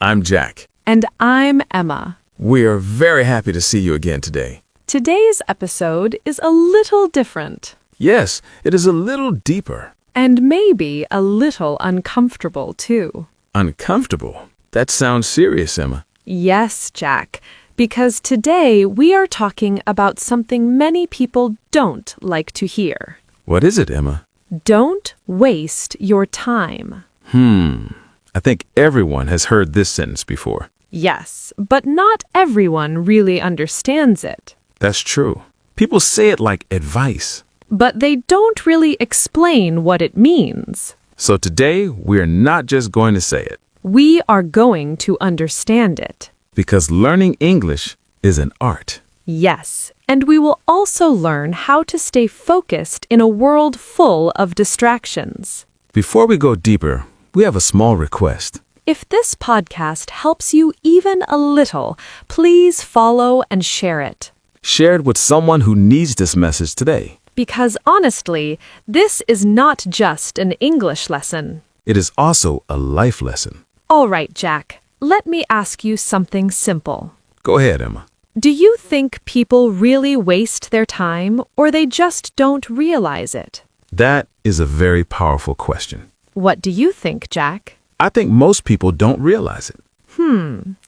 I'm Jack. And I'm Emma. We are very happy to see you again today. Today's episode is a little different. Yes, it is a little deeper. And maybe a little uncomfortable, too. Uncomfortable? That sounds serious, Emma. Yes, Jack, because today we are talking about something many people don't like to hear. What is it, Emma? Don't waste your time. I think everyone has heard this sentence before. Yes, but not everyone really understands it. That's true. People say it like advice. But they don't really explain what it means. So today, we're not just going to say it. We are going to understand it. Because learning English is an art. Yes, and we will also learn how to stay focused in a world full of distractions. Before we go deeper, we have a small request. If this podcast helps you even a little, please follow and share it. Share it with someone who needs this message today. Because honestly, this is not just an English lesson. It is also a life lesson. All right, Jack, let me ask you something simple. Go ahead, Emma. Do you think people really waste their time, or they just don't realize it? That is a very powerful question. What do you think, Jack? I think most people don't realize it.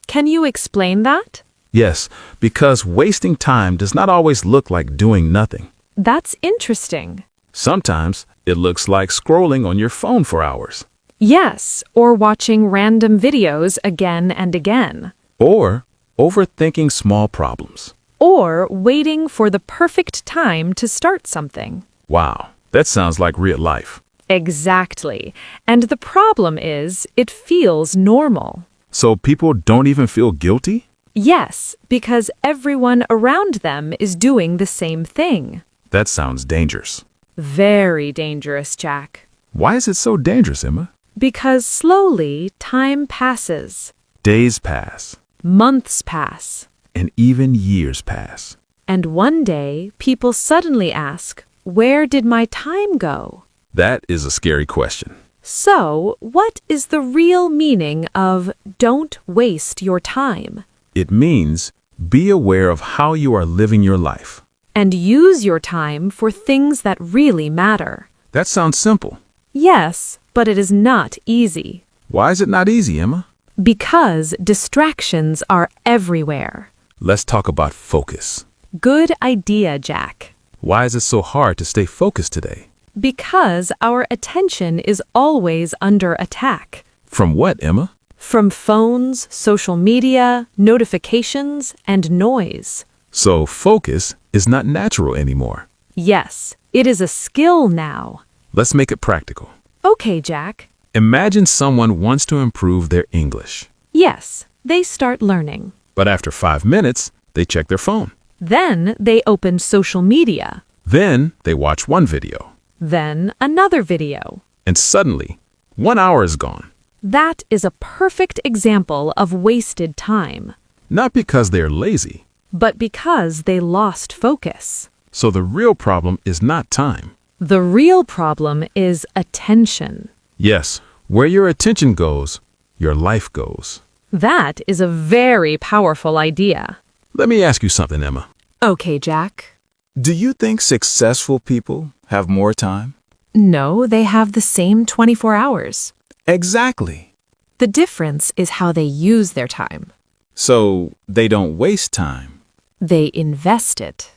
Can you explain that? Yes, because wasting time does not always look like doing nothing. That's interesting. Sometimes it looks like scrolling on your phone for hours. Yes, or watching random videos again and again. Or overthinking small problems. Or waiting for the perfect time to start something. Wow, that sounds like real life. Exactly. And the problem is, it feels normal. So people don't even feel guilty? Yes, because everyone around them is doing the same thing. That sounds dangerous. Very dangerous, Jack. Why is it so dangerous, Emma? Because slowly, time passes. Days pass. Months pass. And even years pass. And one day, people suddenly ask, where did my time go? That is a scary question. So, what is the real meaning of don't waste your time? It means be aware of how you are living your life. And use your time for things that really matter. That sounds simple. Yes, but it is not easy. Why is it not easy, Emma? Because distractions are everywhere. Let's talk about focus. Good idea, Jack. Why is it so hard to stay focused today? Because our attention is always under attack. From what, Emma? From phones, social media, notifications, and noise. So focus is not natural anymore. Yes, it is a skill now. Let's make it practical. Okay, Jack. Imagine someone wants to improve their English. Yes, they start learning. But after 5 minutes, they check their phone. Then they open social media. Then they watch one video. Then another video. And suddenly, 1 hour is gone. That is a perfect example of wasted time. Not because they're lazy. But because they lost focus. So the real problem is not time. The real problem is attention. Yes, where your attention goes, your life goes. That is a very powerful idea. Let me ask you something, Emma. Okay, Jack. Do you think successful people have more time? No, they have the same 24 hours. Exactly. The difference is how they use their time. So they don't waste time. They invest it.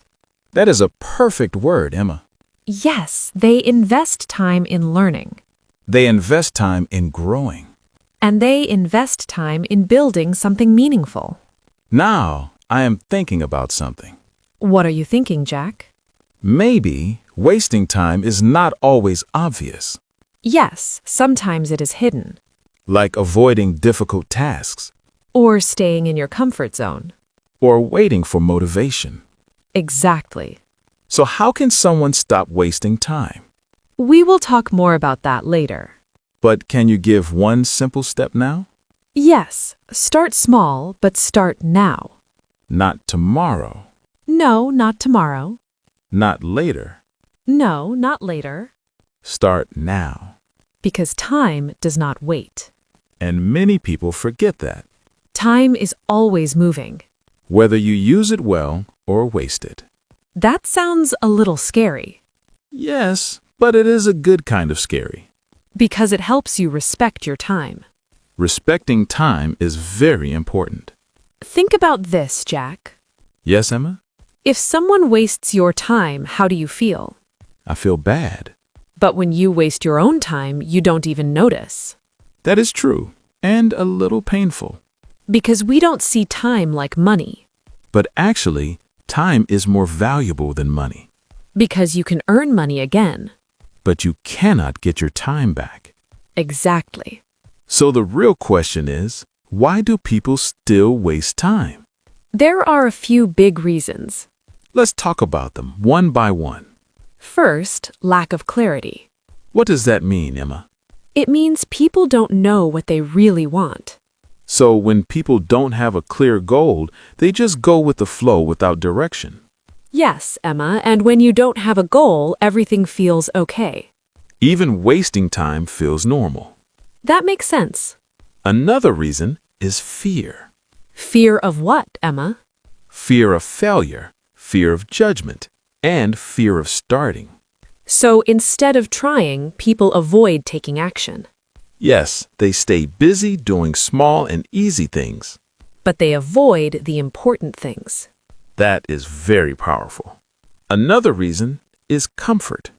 That is a perfect word, Emma. Yes, they invest time in learning. They invest time in growing. And they invest time in building something meaningful. Now, I am thinking about something. What are you thinking, Jack? Maybe wasting time is not always obvious. Yes, sometimes it is hidden. Like avoiding difficult tasks. Or staying in your comfort zone. Or waiting for motivation. Exactly. So how can someone stop wasting time? We will talk more about that later. But can you give one simple step now? Yes, start small, but start now. Not tomorrow. No, not tomorrow. Not later. No, not later. Start now. Because time does not wait. And many people forget that, Time is always moving. whether you use it well or waste it. That sounds a little scary Yes, but it is a good kind of scary. because it helps you respect your time. Respecting time is very important. Think about this, Jack. Yes, Emma? If someone wastes your time, how do you feel? I feel bad. But when you waste your own time, you don't even notice. That is true, and a little painful. Because we don't see time like money. But actually, time is more valuable than money. Because you can earn money again. But you cannot get your time back. Exactly. So the real question is, why do people still waste time? There are a few big reasons. Let's talk about them one by one. First, lack of clarity. What does that mean, Emma? It means people don't know what they really want. So when people don't have a clear goal, they just go with the flow without direction. Yes, Emma, and when you don't have a goal, everything feels okay. Even wasting time feels normal. That makes sense. Another reason is fear. Fear of what, Emma? Fear of failure, fear of judgment, and fear of starting. So instead of trying, people avoid taking action. Yes, they stay busy doing small and easy things. But they avoid the important things. That is very powerful. Another reason is comfort.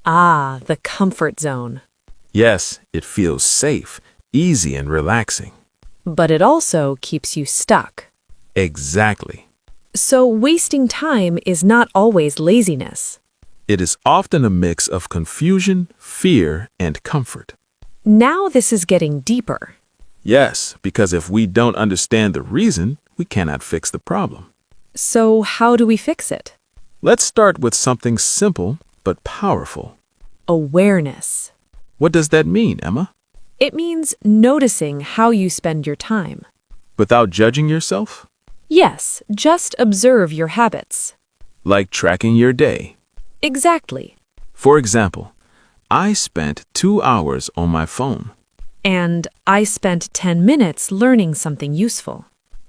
Ah, the comfort zone. Yes, it feels safe, easy, and relaxing. But it also keeps you stuck. Exactly. So wasting time is not always laziness. It is often a mix of confusion, fear, and comfort. Now this is getting deeper. Yes, because if we don't understand the reason, we cannot fix the problem. So how do we fix it? Let's start with something simple but powerful. Awareness. What does that mean, Emma? It means noticing how you spend your time. Without judging yourself? Yes, just observe your habits. Like tracking your day. Exactly. For example, I spent 2 hours on my phone. And I spent 10 minutes learning something useful.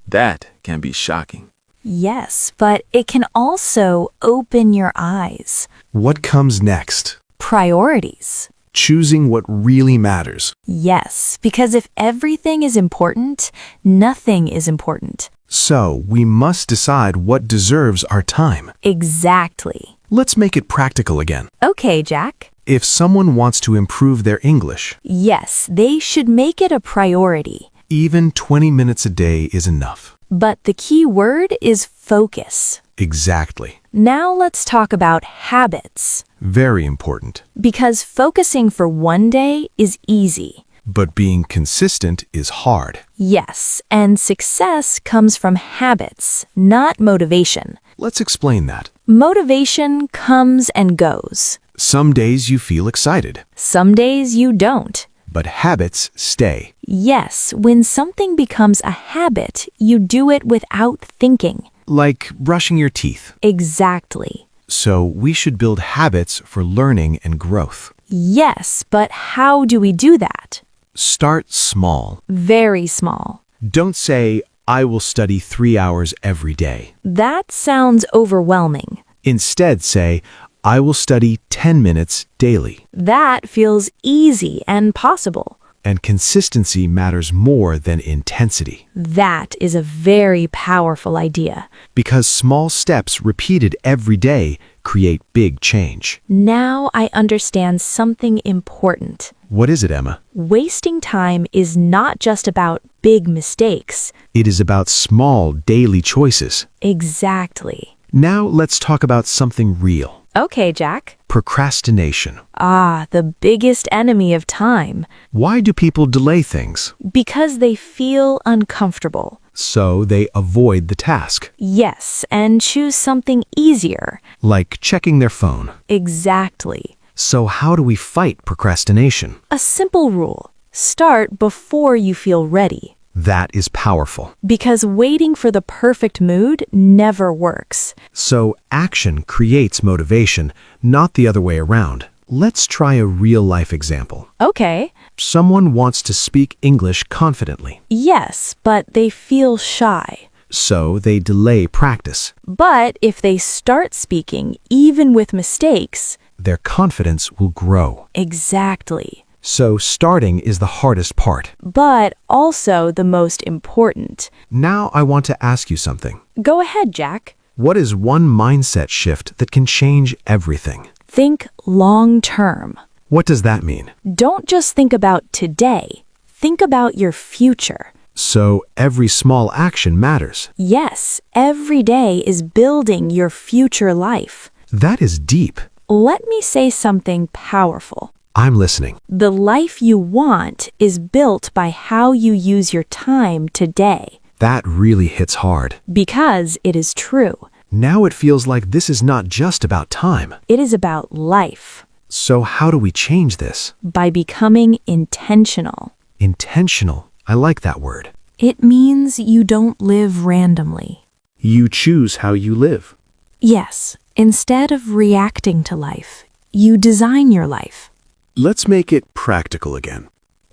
That can be shocking. Yes, but it can also open your eyes. What comes next? Priorities. Choosing what really matters. Yes, because if everything is important, nothing is important. So, we must decide what deserves our time. Exactly. Let's make it practical again. Okay, Jack. If someone wants to improve their English, Yes, they should make it a priority. even 20 minutes a day is enough. But the key word is focus. Exactly. Now let's talk about habits. Very important. Because focusing for one day is easy. But being consistent is hard. Yes, and success comes from habits, not motivation. Let's explain that. Motivation comes and goes. Some days you feel excited, Some days you don't. but habits stay. Yes, when something becomes a habit, you do it without thinking. Like brushing your teeth. Exactly. So we should build habits for learning and growth. Yes, but how do we do that? Start small. Very small. Don't say, I will study 3 hours every day. That sounds overwhelming. Instead, say, I will study 10 minutes daily. That feels easy and possible. And consistency matters more than intensity. That is a very powerful idea. Because small steps repeated every day create big change. Now I understand something important. What is it, Emma? Wasting time is not just about big mistakes. It is about small daily choices. Exactly. Now let's talk about something real. Okay, Jack. Procrastination. Ah, the biggest enemy of time. Why do people delay things? Because they feel uncomfortable. So they avoid the task, Yes, and choose something easier. like checking their phone. Exactly. So how do we fight procrastination? A simple rule. Start before you feel ready. That is powerful. Because waiting for the perfect mood never works. So action creates motivation, not the other way around. Let's try a real-life example. Okay. Someone wants to speak English confidently, Yes, but they feel shy. so they delay practice. But if they start speaking, even with mistakes, Their confidence will grow. exactly. So starting is the hardest part. But also the most important. Now I want to ask you something. Go ahead, Jack. What is one mindset shift that can change everything? Think long term. What does that mean? Don't just think about today. Think about your future. So every small action matters. Yes, every day is building your future life. That is deep. Let me say something powerful. I'm listening. The life you want is built by how you use your time today, That really hits hard. because it is true. Now it feels like this is not just about time. It is about life, So how do we change this? by becoming intentional. Intentional. I like that word. It means you don't live randomly. You choose how you live. Yes, instead of reacting to life, you design your life. Let's make it practical again.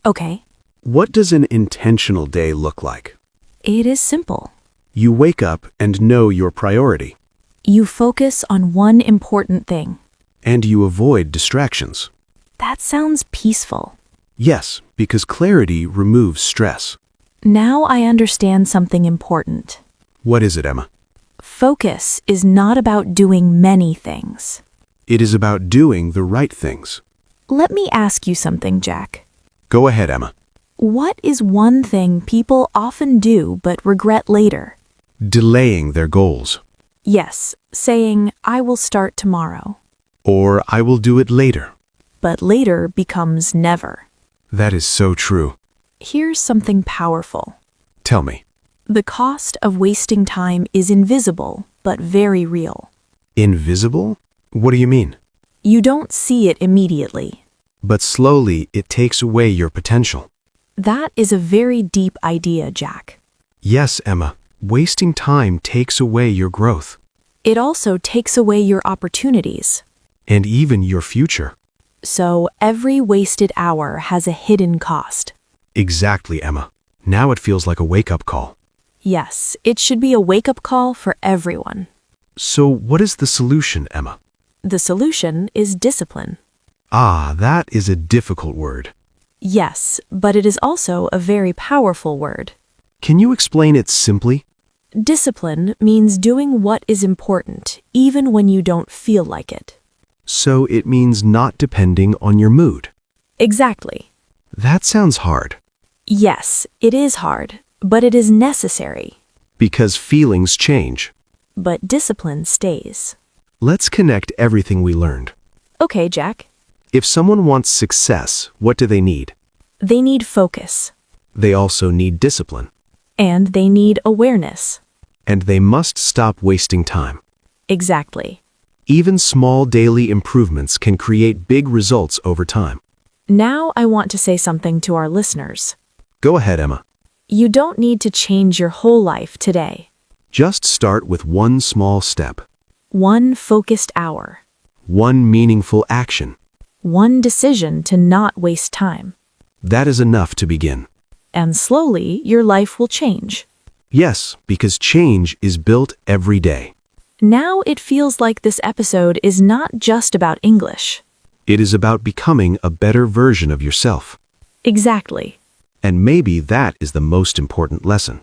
Okay, What does an intentional day look like? it is simple. You wake up and know your priority, You focus on one important thing. and you avoid distractions. That sounds peaceful. Yes, because clarity removes stress. Now I understand something important. What is it, Emma? Focus is not about doing many things. It is about doing the right things. Let me ask you something, Jack. Go ahead, Emma. What is one thing people often do but regret later? Delaying their goals. Yes, saying, I will start tomorrow. Or I will do it later. But later becomes never. That is so true. Here's something powerful. Tell me. The cost of wasting time is invisible, but very real. Invisible? What do you mean? You don't see it immediately. But slowly it takes away your potential. That is a very deep idea, Jack. Yes, Emma. Wasting time takes away your growth. It also takes away your opportunities. And even your future. So every wasted hour has a hidden cost. Exactly, Emma. Now it feels like a wake-up call. Yes, it should be a wake-up call for everyone. So what is the solution, Emma? The solution is discipline. Ah, that is a difficult word. Yes, but it is also a very powerful word. Can you explain it simply? Discipline means doing what is important, even when you don't feel like it. So it means not depending on your mood. Exactly. That sounds hard. Yes, it is hard, but it is necessary. Because feelings change. But discipline stays. Let's connect everything we learned. Okay, Jack. If someone wants success, what do they need? They need focus. They also need discipline. And they need awareness. And they must stop wasting time. Exactly. Even small daily improvements can create big results over time. Now I want to say something to our listeners. Go ahead, Emma. You don't need to change your whole life today. Just start with one small step. One focused hour. One meaningful action. One decision to not waste time. That is enough to begin. And slowly, your life will change. Yes, because change is built every day. Now it feels like this episode is not just about English. It is about becoming a better version of yourself. Exactly. And maybe that is the most important lesson.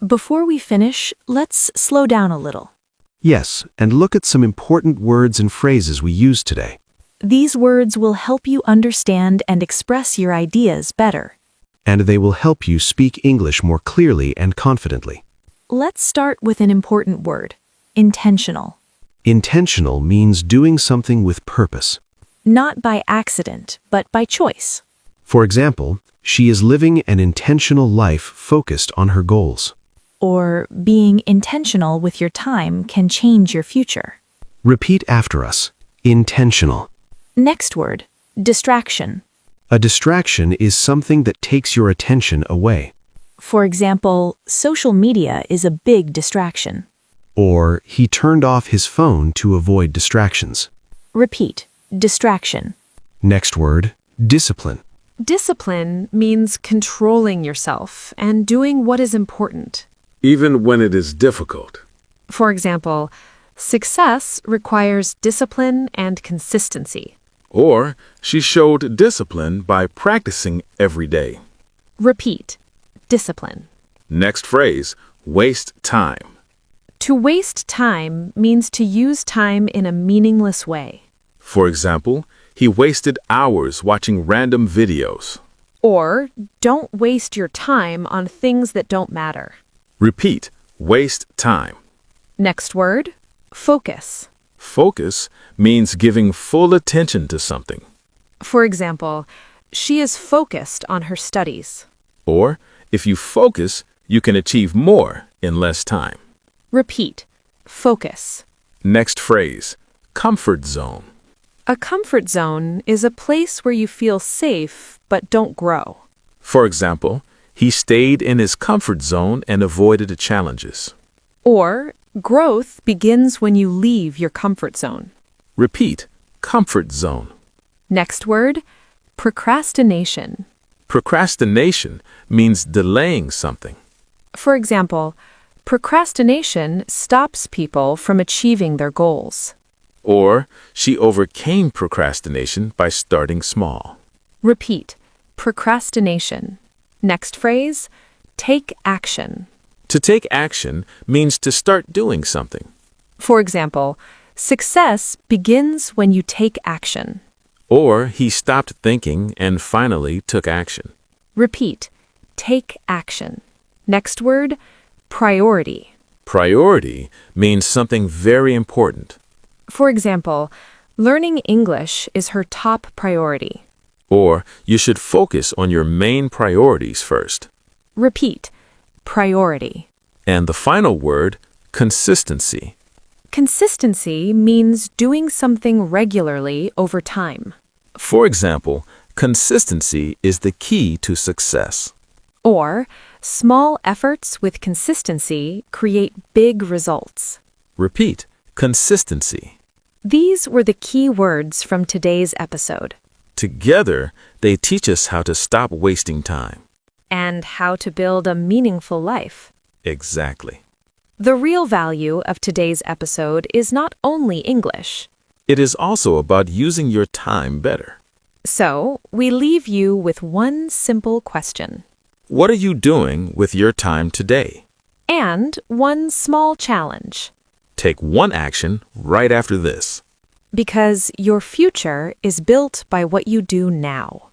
Before we finish, let's slow down a little. Yes, and look at some important words and phrases we used today. These words will help you understand and express your ideas better. And they will help you speak English more clearly and confidently. Let's start with an important word, intentional. Intentional means doing something with purpose. Not by accident, but by choice. For example, she is living an intentional life focused on her goals. Or being intentional with your time can change your future. Repeat after us. Intentional. Next word, distraction. A distraction is something that takes your attention away. For example, social media is a big distraction. Or he turned off his phone to avoid distractions. Repeat, distraction. Next word, discipline. Discipline means controlling yourself and doing what is important. Even when it is difficult. For example, success requires discipline and consistency. Or she showed discipline by practicing every day. Repeat. Discipline. Next phrase, waste time. To waste time means to use time in a meaningless way. For example, he wasted hours watching random videos. Or don't waste your time on things that don't matter. Repeat, waste time. Next word, focus. Focus means giving full attention to something. For example, she is focused on her studies. Or, if you focus, you can achieve more in less time. Repeat, focus. Next phrase, comfort zone. A comfort zone is a place where you feel safe but don't grow. For example, he stayed in his comfort zone and avoided the challenges. Or, growth begins when you leave your comfort zone. Repeat, comfort zone. Next word, procrastination. Procrastination means delaying something. For example, procrastination stops people from achieving their goals. Or, she overcame procrastination by starting small. Repeat, procrastination. Next phrase, take action. To take action means to start doing something. For example, success begins when you take action. Or, he stopped thinking and finally took action. Repeat, take action. Next word, priority. Priority means something very important. For example, learning English is her top priority. Or, you should focus on your main priorities first. Repeat, priority. And the final word, consistency. Consistency means doing something regularly over time. For example, consistency is the key to success. Or, small efforts with consistency create big results. Repeat, consistency. These were the key words from today's episode. Together, they teach us how to stop wasting time. And how to build a meaningful life. Exactly. The real value of today's episode is not only English. It is also about using your time better. So, we leave you with one simple question. What are you doing with your time today? And one small challenge. Take one action right after this. Because your future is built by what you do now.